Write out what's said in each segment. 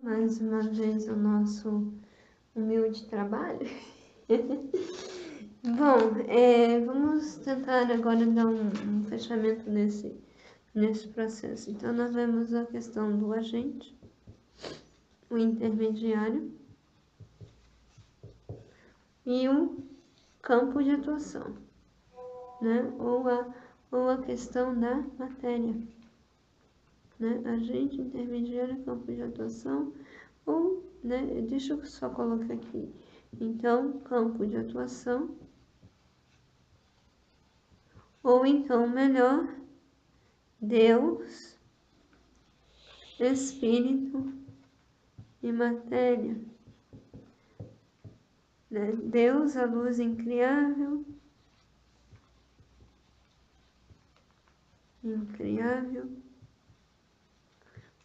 mais uma vez o nosso humilde trabalho. Bom, vamos tentar agora dar um fechamento nesse processo. Então, nós vemos a questão do agente, o intermediário e o campo de atuação, né? Ou a questão da matéria, né? Agente, intermediário, campo de atuação, ou, né? Deixa eu só colocar aqui. Então, campo de atuação, ou então, melhor, Deus, Espírito e matéria, né? Deus, a luz incriável,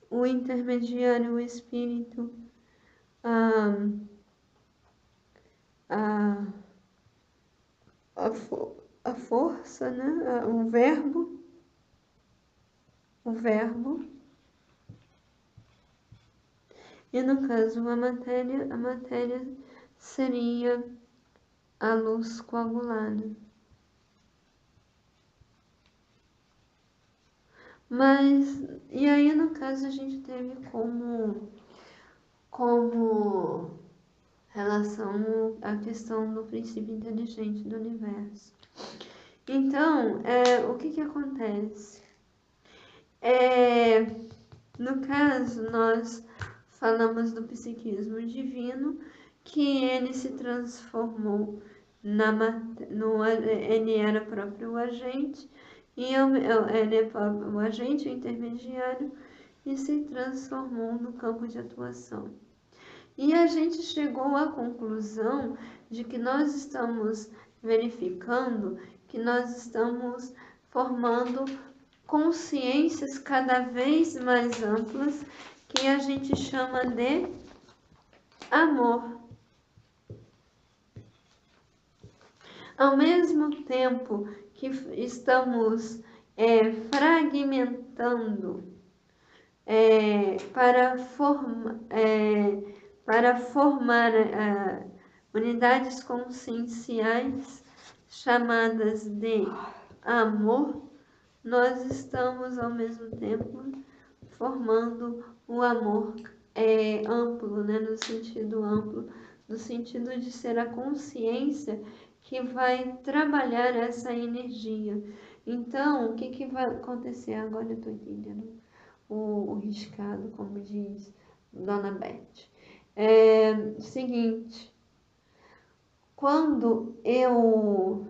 o intermediário, o Espírito, a força, né? O verbo, e no caso a matéria seria a luz coagulada. Mas, e aí no caso a gente teve como relação a questão do princípio inteligente do universo. Então, o que acontece? No caso, nós falamos do psiquismo divino, que ele se transformou ele era próprio o agente, e ele é próprio o agente, o intermediário, e se transformou no campo de atuação. E a gente chegou à conclusão de que nós estamos verificando que nós estamos formando consciências cada vez mais amplas, que a gente chama de amor. Ao mesmo tempo que estamos fragmentando para formar unidades conscienciais chamadas de amor, nós estamos ao mesmo tempo formando o amor amplo, né, no sentido amplo, no sentido de ser a consciência que vai trabalhar essa energia. Então, o que vai acontecer? Agora eu estou entendendo o riscado, como diz Dona Beth. Seguinte, quando eu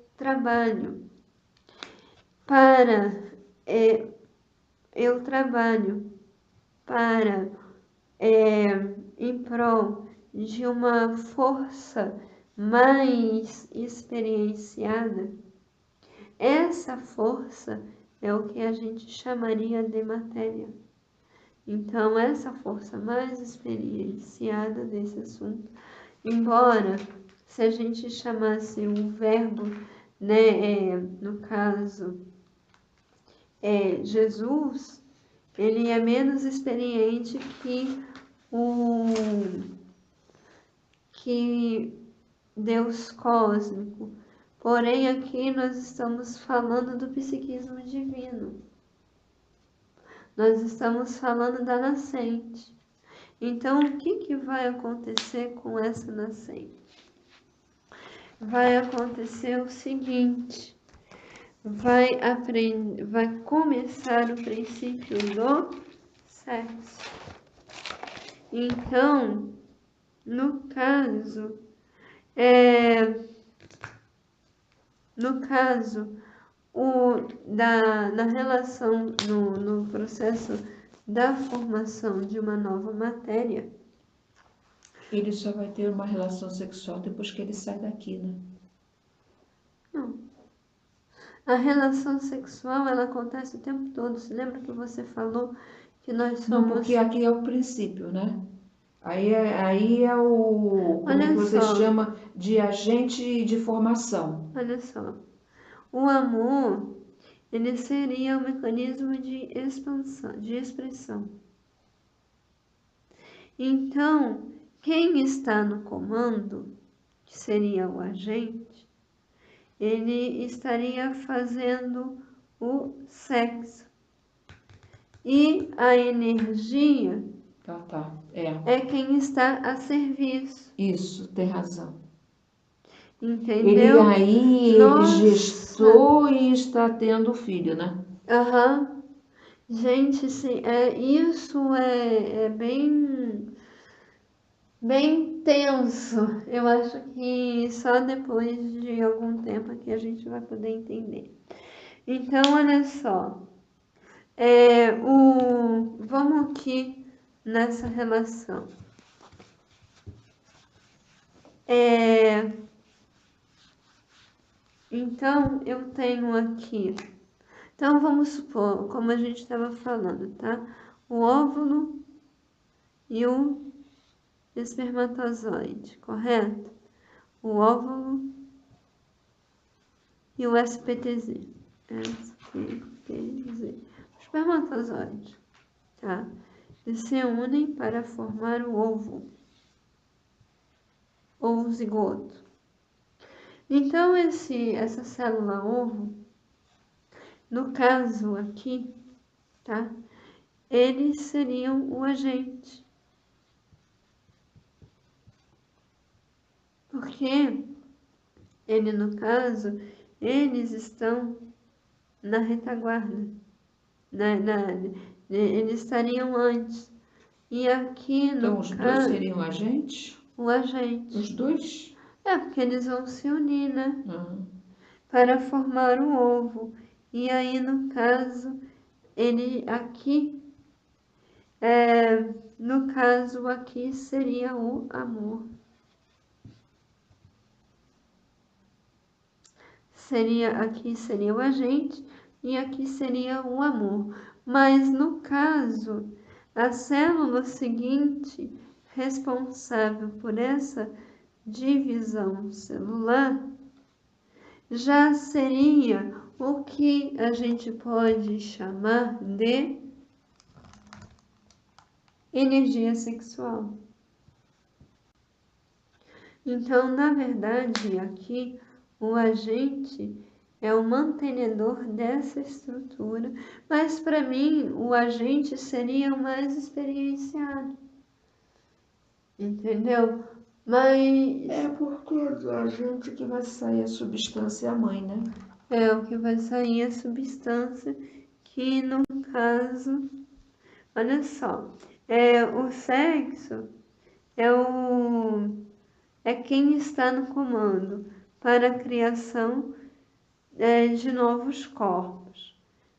trabalho em prol de uma força mais experienciada, essa força é o que a gente chamaria de matéria. Então, essa força mais experienciada desse assunto, embora se a gente chamasse o verbo, né, no caso, Jesus, ele é menos experiente que Deus cósmico. Porém, aqui nós estamos falando do psiquismo divino. Nós estamos falando da nascente. Então, o que vai acontecer com essa nascente? Vai acontecer o seguinte: vai começar o princípio do sexo. Então, no caso, na relação, no processo da formação de uma nova matéria, ele só vai ter uma relação sexual depois que ele sai daqui, né? Não. A relação sexual, ela acontece o tempo todo. Você lembra que você falou que nós somos... Não, porque aqui é o princípio, né? Aí é o... Como Olha que você só. chama? de agente de formação. Olha só. O amor, ele seria um mecanismo de expansão, de expressão. Então, quem está no comando, que seria o agente, ele estaria fazendo o sexo. E a energia Tá. é quem está a serviço. Isso, tem razão. Entendeu? Ele gestou e está tendo filho, né? Aham. Gente, sim, isso é bem tenso. Eu acho que só depois de algum tempo que a gente vai poder entender. Então, olha só. Vamos aqui nessa relação. Então, eu tenho aqui. Então, vamos supor, como a gente estava falando, tá? O óvulo e o espermatozoide, correto? O óvulo e o SPTZ. SPTZ. O espermatozoide, tá? Eles se unem para formar o ovo ou o zigoto. Então, essa célula ovo, no caso aqui, tá? Eles seriam o agente. Porque no caso, eles estão na retaguarda. Eles estariam antes. E aqui no Então, os caso, dois seriam agentes? o agente. Os dois? Porque eles vão se unir, né? Uhum. Para formar o ovo. E aí, no caso, ele aqui, no caso aqui seria o amor. Aqui seria o agente e aqui seria o amor. Mas no caso, a célula seguinte, responsável por essa divisão celular, já seria o que a gente pode chamar de energia sexual. Então, na verdade, aqui o agente é o mantenedor dessa estrutura, mas para mim o agente seria o mais experienciado. Entendeu? Mas É porque a gente que vai sair a substância é a mãe, né? é o que vai sair a substância, que no caso, olha só, o sexo é quem está no comando para a criação de novos corpos.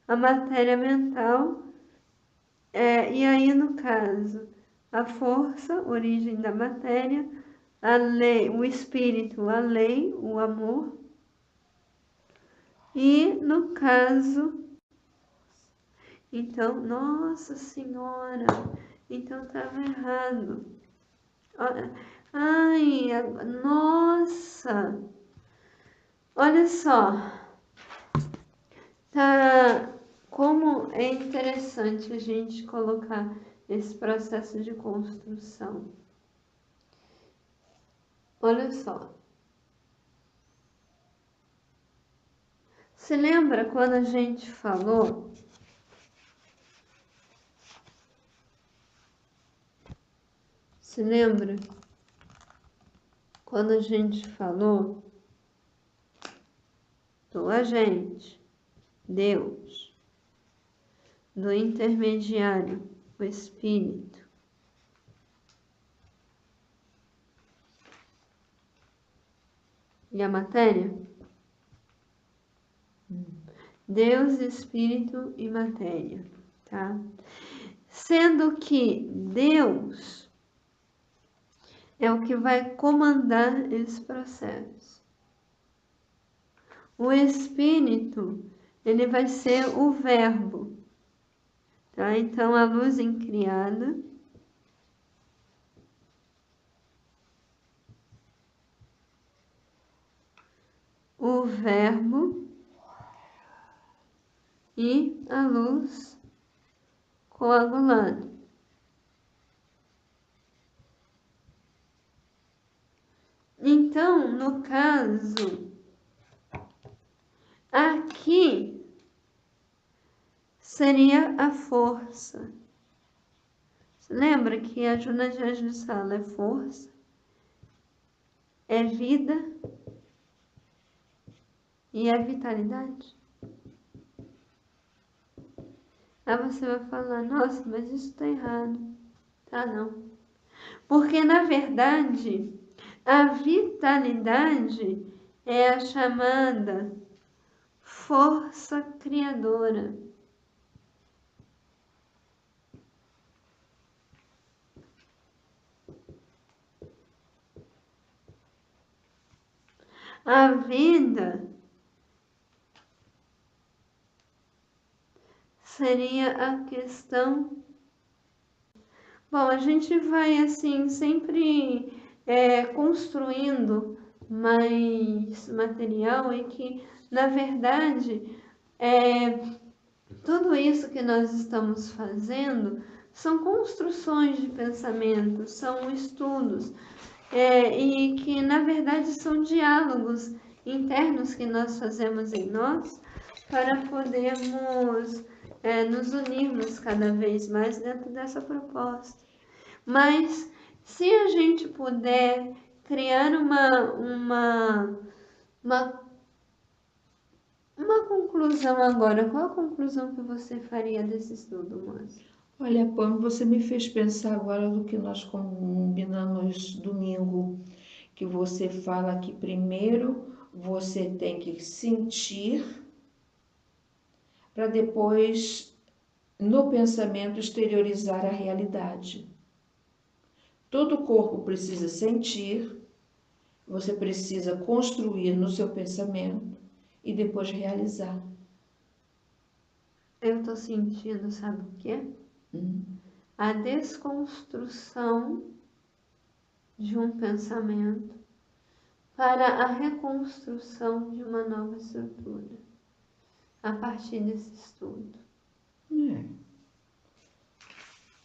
A matéria mental, e aí no caso, a força, origem da matéria, a lei, o espírito, a lei, o amor. E no caso, então, nossa senhora, então estava errado. Ai, nossa, olha só, tá, como é interessante a gente colocar esse processo de construção. Olha só. Se lembra quando a gente falou Se lembra quando a gente falou do agente, Deus, do intermediário, o Espírito, e a matéria? Deus, Espírito e matéria, tá? Sendo que Deus é o que vai comandar esse processo. O Espírito, ele vai ser o verbo, tá? Então, a luz incriada o verbo e a luz coagulada. Então, no caso, aqui seria a força. Você lembra que a Joana de Anjos fala é força, é vida e é vitalidade? Aí você vai falar, nossa, mas isso está errado. Tá, não. Porque, na verdade, a vitalidade é a chamada força criadora. A vida seria a questão. Bom, a gente vai assim sempre construindo mais material e que, na verdade, tudo isso que nós estamos fazendo são construções de pensamento, são estudos, e que, na verdade, são diálogos internos que nós fazemos em nós para podermos nos unirmos cada vez mais dentro dessa proposta. Mas se a gente puder criar uma conclusão agora, qual a conclusão que você faria desse estudo, Márcia? Olha, Pam, você me fez pensar agora do que nós combinamos domingo, que você fala que primeiro você tem que sentir para depois, no pensamento, exteriorizar a realidade. Todo o corpo precisa sentir, você precisa construir no seu pensamento e depois realizar. Eu estou sentindo, sabe o quê? A desconstrução de um pensamento para a reconstrução de uma nova estrutura, a partir desse estudo.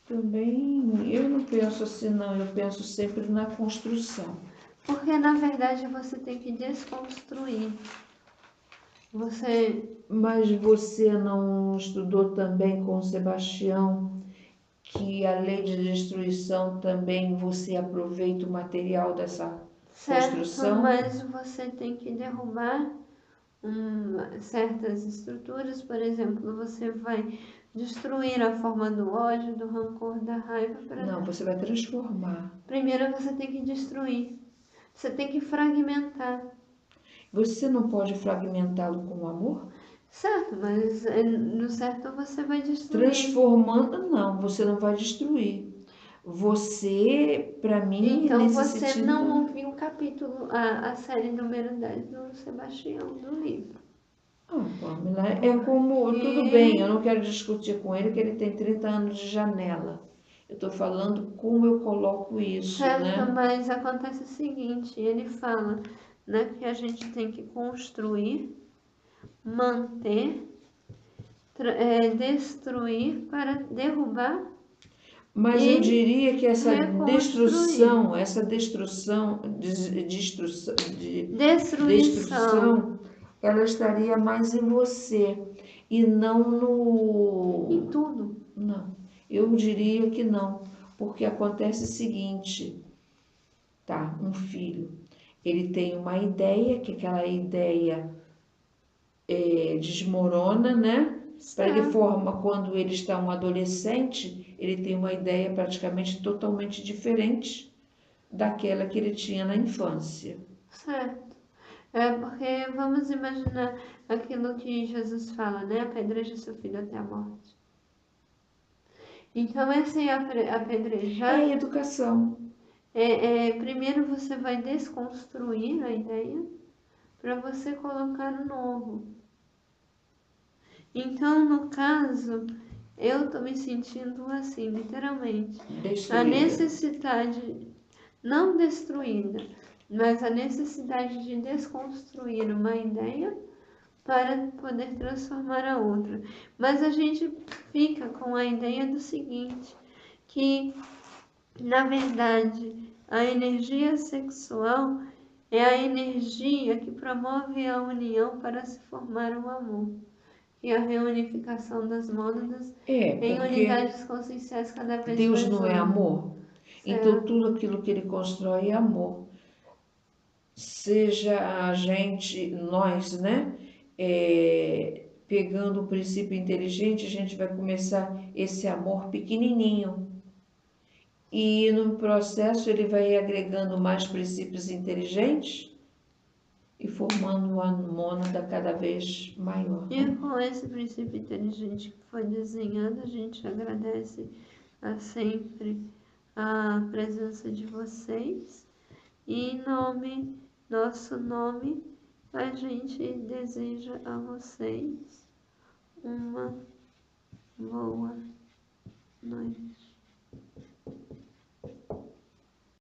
Também eu não penso assim, não, eu penso sempre na construção. Porque, na verdade, você tem que desconstruir. Mas você não estudou também com o Sebastião que a lei de destruição também você aproveita o material dessa construção? Mas você tem que derrubar certas estruturas. Por exemplo, você vai destruir a forma do ódio, do rancor, da raiva. Não, você vai transformar. Primeiro você tem que destruir. Você tem que fragmentar. Você não pode fragmentá-lo com o amor? Certo, mas no certo você vai destruir. Transformando, não, você não vai destruir. Você, para mim, então nesse você sentido, não ouviu o capítulo, a série número 10 do Sebastião, do livro. Pamela, é como, tudo bem, eu não quero discutir com ele que ele tem 30 anos de janela. Eu estou falando como eu coloco isso, certo, né? Mas acontece o seguinte, ele fala, né, que a gente tem que construir, manter, destruir para derrubar. Mas eu diria que essa destruição, destruição, ela estaria mais em você e não no... Em tudo. Não, eu diria que não, porque acontece o seguinte, tá, um filho, ele tem uma ideia, que aquela ideia desmorona, né? Para ele forma, quando ele está um adolescente, ele tem uma ideia praticamente totalmente diferente daquela que ele tinha na infância. Certo. Porque vamos imaginar aquilo que Jesus fala, né? Apedreja seu filho até a morte. Então, esse apedrejar... É educação. Primeiro você vai desconstruir a ideia para você colocar no novo. Então, no caso, eu estou me sentindo assim, literalmente. Destruída. A necessidade, não destruída, mas a necessidade de desconstruir uma ideia para poder transformar a outra. Mas a gente fica com a ideia do seguinte, que na verdade a energia sexual é a energia que promove a união para se formar o amor. E a reunificação das mônadas em Porque unidades conscienciais cada vez Deus mais não é amplas. amor. Então tudo aquilo que ele constrói é amor. Seja a gente, nós, né? Pegando o princípio inteligente, a gente vai começar esse amor pequenininho. E no processo ele vai agregando mais princípios inteligentes e formando uma mônada cada vez maior. E com esse princípio inteligente que foi desenhado, a gente agradece sempre a presença de vocês. E em nosso nome, a gente deseja a vocês uma